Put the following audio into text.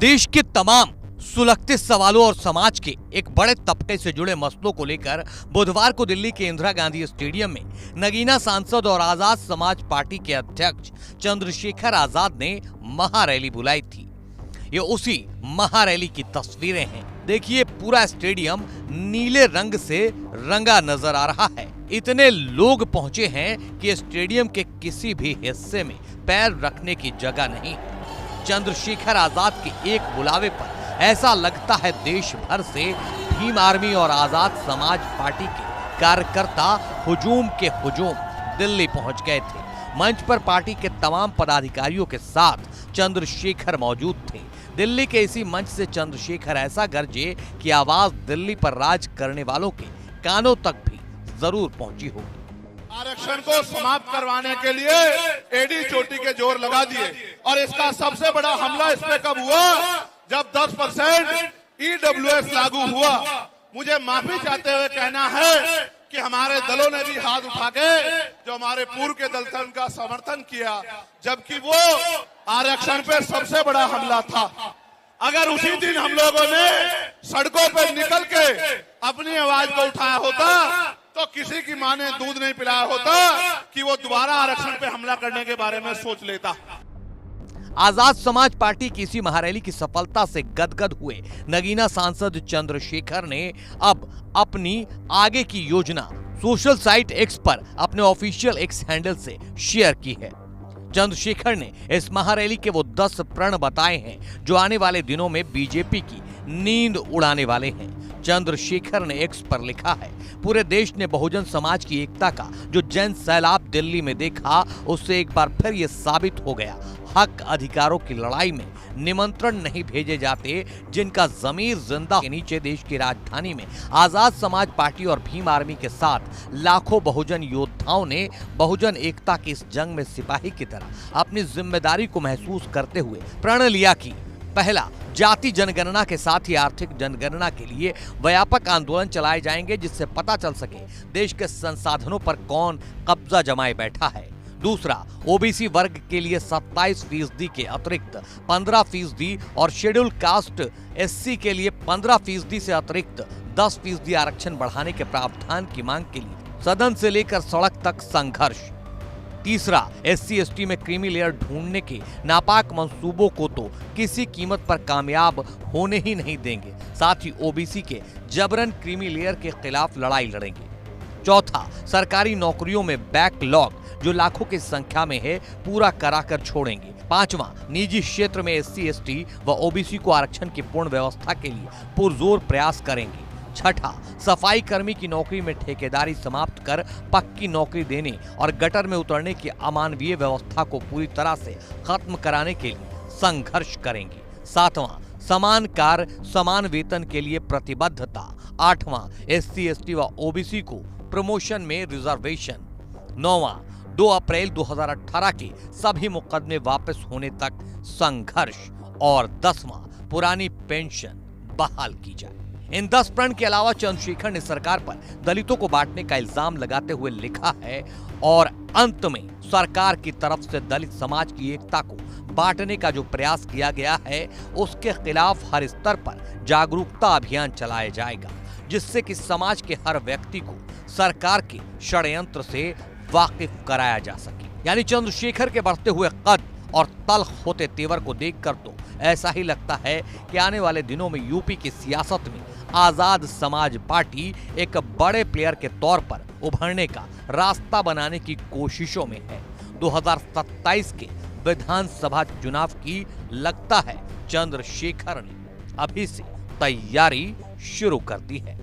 देश के तमाम सुलगते सवालों और समाज के एक बड़े तबके से जुड़े मसलों को लेकर बुधवार को दिल्ली के इंदिरा गांधी स्टेडियम में नगीना सांसद और आजाद समाज पार्टी के अध्यक्ष चंद्रशेखर आजाद ने महारैली बुलाई थी। ये उसी महारैली की तस्वीरें हैं। देखिए, पूरा स्टेडियम नीले रंग से रंगा नजर आ रहा है। इतने लोग पहुंचे हैं कि स्टेडियम के किसी भी हिस्से में पैर रखने की जगह नहीं। चंद्रशेखर आजाद के एक बुलावे पर ऐसा लगता है देश भर से भीम आर्मी और आजाद समाज पार्टी के कार्यकर्ता हुजूम के हुजूम दिल्ली पहुंच गए थे। मंच पर पार्टी के तमाम पदाधिकारियों के साथ चंद्रशेखर मौजूद थे। दिल्ली के इसी मंच से चंद्रशेखर ऐसा गरजे कि आवाज दिल्ली पर राज करने वालों के कानों तक भी जरूर पहुंची होगी। आरक्षण को समाप्त करवाने के लिए एडी चोटी के जोर लगा दिए और इसका सबसे बड़ा हमला इस पे कब हुआ, जब 10% EWS लागू हुआ। मुझे माफी चाहते हुए कहना है कि हमारे दलों ने भी हाथ उठा के जो हमारे पूर्व के दल थे उनका समर्थन किया, जबकि वो आरक्षण पे सबसे बड़ा हमला था। अगर उसी दिन हम लोगों ने सड़कों पर निकल के अपनी आवाज को उठाया होता तो किसी की मां ने दूध नहीं पिलाया होता कि वो दोबारा आरक्षण पे हमला करने के बारे में सोच लेता। आजाद समाज पार्टी की इसी महारैली की सफलता से गदगद हुए नगीना सांसद चंद्रशेखर ने अब अपनी आगे की योजना सोशल साइट एक्स पर अपने ऑफिशियल एक्स हैंडल से शेयर की है। चंद्रशेखर ने इस महारैली के वो 10 प्रण बताए हैं जो आने वाले दिनों में बीजेपी की नींद उड़ाने वाले हैं। चंद्रशेखर ने एक्स पर लिखा है, पूरे देश ने बहुजन समाज की एकता का जो जन सैलाब दिल्ली में देखा, उससे एक बार फिर ये साबित हो गया, हक अधिकारों की लड़ाई में निमंत्रण नहीं भेजे जाते। जिनका जमीर जिंदा के नीचे देश की राजधानी में आजाद समाज पार्टी और भीम आर्मी के साथ लाखों बहुजन योद्धाओं ने बहुजन एकता की इस जंग में सिपाही की तरह अपनी जिम्मेदारी को महसूस करते हुए प्रण लिया कि पहला, जाति जनगणना के साथ ही आर्थिक जनगणना के लिए व्यापक आंदोलन चलाए जाएंगे, जिससे पता चल सके देश के संसाधनों पर कौन कब्जा जमाए बैठा है। दूसरा, ओबीसी वर्ग के लिए 27% के अतिरिक्त 15% और शेड्यूल कास्ट SC के लिए 15% से अतिरिक्त 10% आरक्षण बढ़ाने के प्रावधान की मांग के लिए सदन से लेकर सड़क तक संघर्ष। तीसरा, SC/ST में क्रीमी लेयर ढूंढने के नापाक मंसूबों को तो किसी कीमत पर कामयाब होने ही नहीं देंगे, साथ ही ओबीसी के जबरन क्रीमी लेयर के खिलाफ लड़ाई लड़ेंगे। चौथा, सरकारी नौकरियों में बैकलॉग जो लाखों की संख्या में है पूरा कराकर छोड़ेंगे। पांचवा, निजी क्षेत्र में SC/ST व ओबीसी को आरक्षण की पूर्ण व्यवस्था के लिए पुरजोर प्रयास करेंगे। छठा, सफाई कर्मी की नौकरी में ठेकेदारी समाप्त कर पक्की नौकरी देने और गटर में उतरने की अमानवीय व्यवस्था को पूरी तरह से खत्म कराने के लिए संघर्ष करेंगे। सातवां, समान कार्य समान वेतन के लिए प्रतिबद्धता। आठवां, SC/ST व ओबीसी को प्रमोशन में रिजर्वेशन। नौवां, 2 अप्रैल 2018 के सभी मुकदमे वापस होने तक संघर्ष। और 10वां, पुरानी पेंशन बहाल की जाए। इन 10 प्रण के अलावा चंद्रशेखर ने सरकार पर दलितों को बांटने का इल्जाम लगाते हुए लिखा है और अंत में सरकार की तरफ से दलित समाज की एकता को बांटने का जो प्रयास किया गया है उसके खिलाफ हर स्तर पर जागरूकता अभियान चलाया जाएगा, जिससे कि समाज के हर व्यक्ति को सरकार के षड्यंत्र से वाकिफ कराया जा सके। यानी चंद्रशेखर के बढ़ते हुए कद और तल्ख होते तेवर को देखकर तो ऐसा ही लगता है कि आने वाले दिनों में यूपी की सियासत में आजाद समाज पार्टी एक बड़े प्लेयर के तौर पर उभरने का रास्ता बनाने की कोशिशों में है। 2027 के विधानसभा चुनाव की लगता है चंद्रशेखर ने अभी से तैयारी शुरू कर दी है।